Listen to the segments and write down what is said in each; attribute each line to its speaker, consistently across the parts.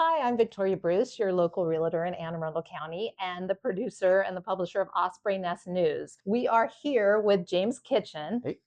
Speaker 1: Hi, I'm Victoria Bruce, your local realtor in Anne Arundel County and the producer and the publisher of Osprey Nest News. We are here with James Kitchen.
Speaker 2: Hey.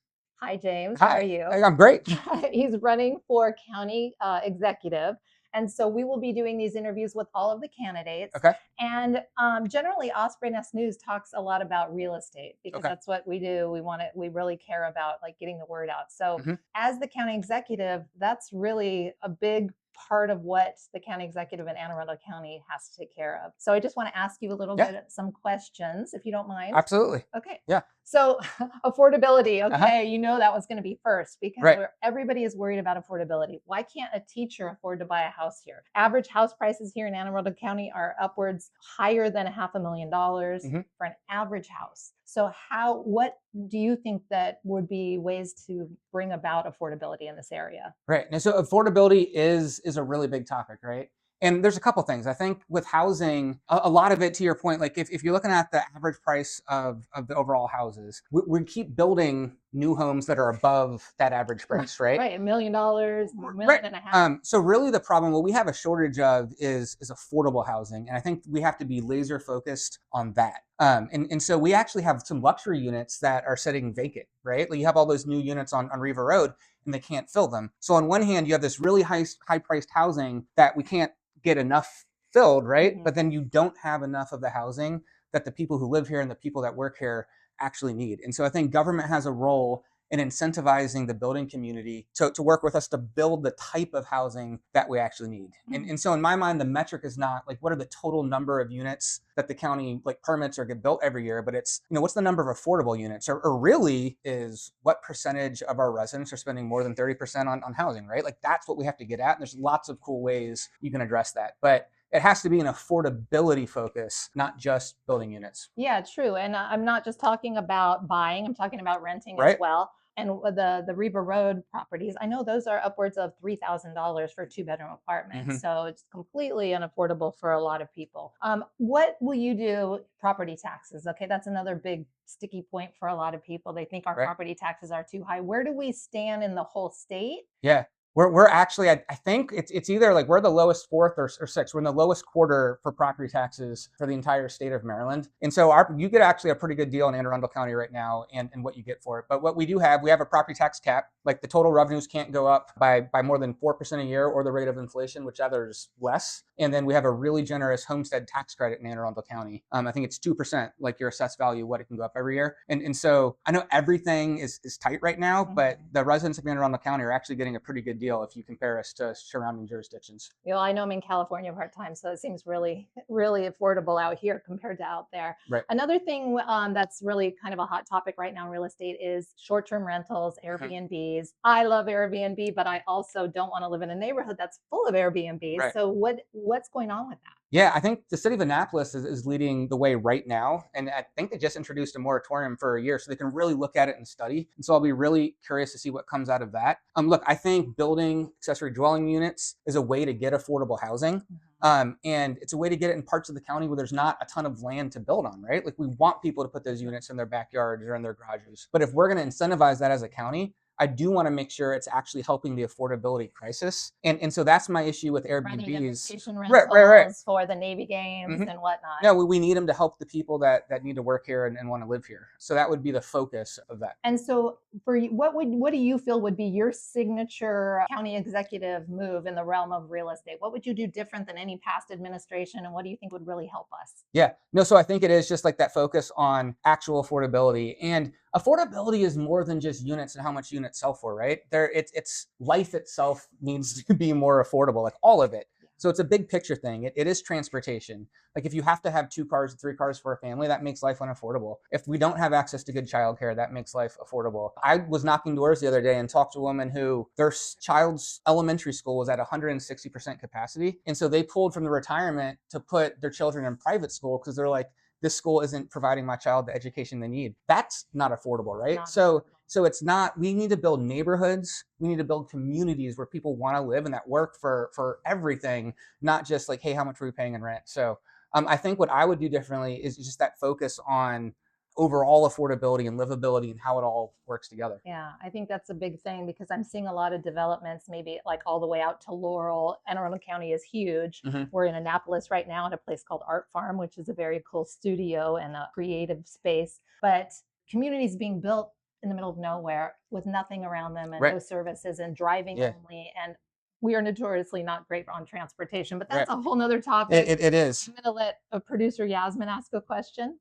Speaker 1: Hi, James. How are
Speaker 2: Hi.
Speaker 1: you?
Speaker 2: I'm great.
Speaker 1: He's running for county executive. And so we will be doing these interviews with all of the candidates.
Speaker 2: Okay.
Speaker 1: And generally, Osprey Nest News talks a lot about real estate because
Speaker 2: Okay.
Speaker 1: that's what we do. We really care about like getting the word out. So as the county executive, that's really a big part of what the county executive in Anne Arundel County has to take care of. So I just want to ask you a little bit, some questions, if you don't mind.
Speaker 2: Absolutely.
Speaker 1: Okay.
Speaker 2: Yeah.
Speaker 1: So affordability, okay, you know that was going to be first because
Speaker 2: Right.
Speaker 1: everybody is worried about affordability. Why can't a teacher afford to buy a house here? Average house prices here in Anne Arundel County are upwards higher than $500,000 for an average house. So what do you think that would be ways to bring about affordability in this area?
Speaker 2: Right. And so affordability is a really big topic, right? And there's a couple things. I think with housing, a lot of it, to your point, like if you're looking at the average price of the overall houses, we keep building new homes that are above that average price, right?
Speaker 1: Right, $1 million, $1.5 million.
Speaker 2: So really the problem, what we have a shortage of is affordable housing. And I think we have to be laser focused on that. And so we actually have some luxury units that are sitting vacant, right? Like you have all those new units on Riva Road and they can't fill them. So on one hand, you have this really high priced housing that we can't get enough filled, right? But then you don't have enough of the housing that the people who live here and the people that work here actually need. And so I think government has a role in incentivizing the building community to work with us to build the type of housing that we actually need. And so in my mind, the metric is not like what are the total number of units that the county like permits or get built every year, but it's, what's the number of affordable units or really is what percentage of our residents are spending more than 30% on housing, right? Like that's what we have to get at. And there's lots of cool ways you can address that. But it has to be an affordability focus, not just building units.
Speaker 1: Yeah, true. And I'm not just talking about buying, I'm talking about renting as well. And the Riva Road properties, I know those are upwards of $3,000 for a 2-bedroom apartment. So it's completely unaffordable for a lot of people. What will you do? Property taxes. Okay, that's another big sticky point for a lot of people. They think our property taxes are too high. Where do we stand in the whole state?
Speaker 2: Yeah. We're actually, I think it's either like we're the lowest fourth or sixth. We're in the lowest quarter for property taxes for the entire state of Maryland. And so you get actually a pretty good deal in Anne Arundel County right now and what you get for it. But what we have a property tax cap. Like the total revenues can't go up by more than 4% a year or the rate of inflation, whichever is less. And then we have a really generous homestead tax credit in Anne Arundel County. I think it's 2%, like your assessed value, what it can go up every year. And so I know everything is tight right now, but the residents of Anne Arundel County are actually getting a pretty good deal if you compare us to surrounding jurisdictions.
Speaker 1: I know I'm in California part-time, so it seems really, really affordable out here compared to out there.
Speaker 2: Right.
Speaker 1: Another thing that's really kind of a hot topic right now in real estate is short-term rentals, Airbnbs. I love Airbnb, but I also don't want to live in a neighborhood that's full of Airbnbs. So what's going on with that?
Speaker 2: Yeah, I think the city of Annapolis is leading the way right now. And I think they just introduced a moratorium for a year so they can really look at it and study. And so I'll be really curious to see what comes out of that. Look, I think building accessory dwelling units is a way to get affordable housing. And it's a way to get it in parts of the county where there's not a ton of land to build on, right? Like we want people to put those units in their backyards or in their garages. But if we're going to incentivize that as a county, I do want to make sure it's actually helping the affordability crisis. And so that's my issue with Airbnbs.
Speaker 1: Right. For the Navy games and whatnot.
Speaker 2: No, we need them to help the people that need to work here and want to live here. So that would be the focus of that.
Speaker 1: And so for you, what do you feel would be your signature county executive move in the realm of real estate? What would you do different than any past administration? And what do you think would really help us?
Speaker 2: Yeah, no, so I think it is just like that focus on actual affordability. And affordability is more than just units and how much units sell for, right? It's life itself needs to be more affordable, like all of it. So it's a big picture thing. It is transportation. Like if you have to have 2 cars, 3 cars for a family, that makes life unaffordable. If we don't have access to good childcare, that makes life affordable. I was knocking doors the other day and talked to a woman who their child's elementary school was at 160% capacity. And so they pulled from the retirement to put their children in private school because they're like, this school isn't providing my child the education they need. That's not affordable, right? So it's not, we need to build neighborhoods. We need to build communities where people want to live and that work for everything, not just like, hey, how much are we paying in rent? So I think what I would do differently is just that focus on overall affordability and livability and how it all works together.
Speaker 1: Yeah, I think that's a big thing because I'm seeing a lot of developments, maybe like all the way out to Laurel. Anne Arundel County is huge. We're in Annapolis right now at a place called Art Farm, which is a very cool studio and a creative space. But communities being built in the middle of nowhere with nothing around them and no services and driving only. And we are notoriously not great on transportation, but that's a whole nother topic.
Speaker 2: It is.
Speaker 1: I'm going to let a producer Yasmin ask a question.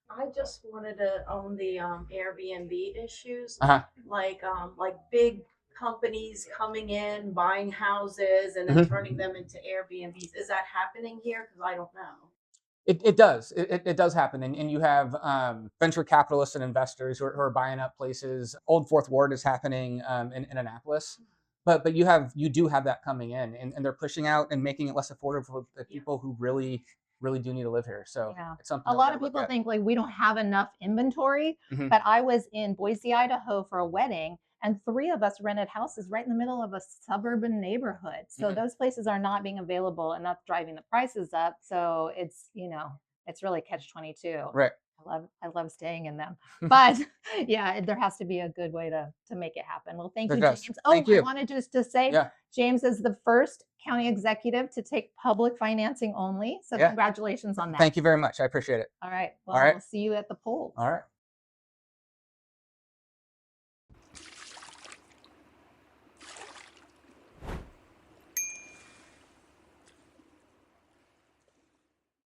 Speaker 3: I just wanted to own the Airbnb issues,
Speaker 2: Uh-huh.
Speaker 3: like big companies coming in, buying houses, and then turning them into Airbnbs. Is that happening here? Because I don't know.
Speaker 2: It does. It does happen. And you have venture capitalists and investors who are buying up places. Old Fourth Ward is happening in Annapolis. But you do have that coming in, and they're pushing out and making it less affordable for the people who really do need to live here. So it's something
Speaker 1: a lot of people think like we don't have enough inventory, but I was in Boise, Idaho for a wedding, and 3 of us rented houses right in the middle of a suburban neighborhood. So those places are not being available, and that's driving the prices up. So it's, it's really catch-22.
Speaker 2: Right.
Speaker 1: I love staying in them, but yeah, there has to be a good way to make it happen. Well, thank you, James. I wanted just to say, James is the first county executive to take public financing only. So congratulations on that.
Speaker 2: Thank you very much. I appreciate it.
Speaker 1: All right. Well, we'll see you at the polls.
Speaker 2: All right.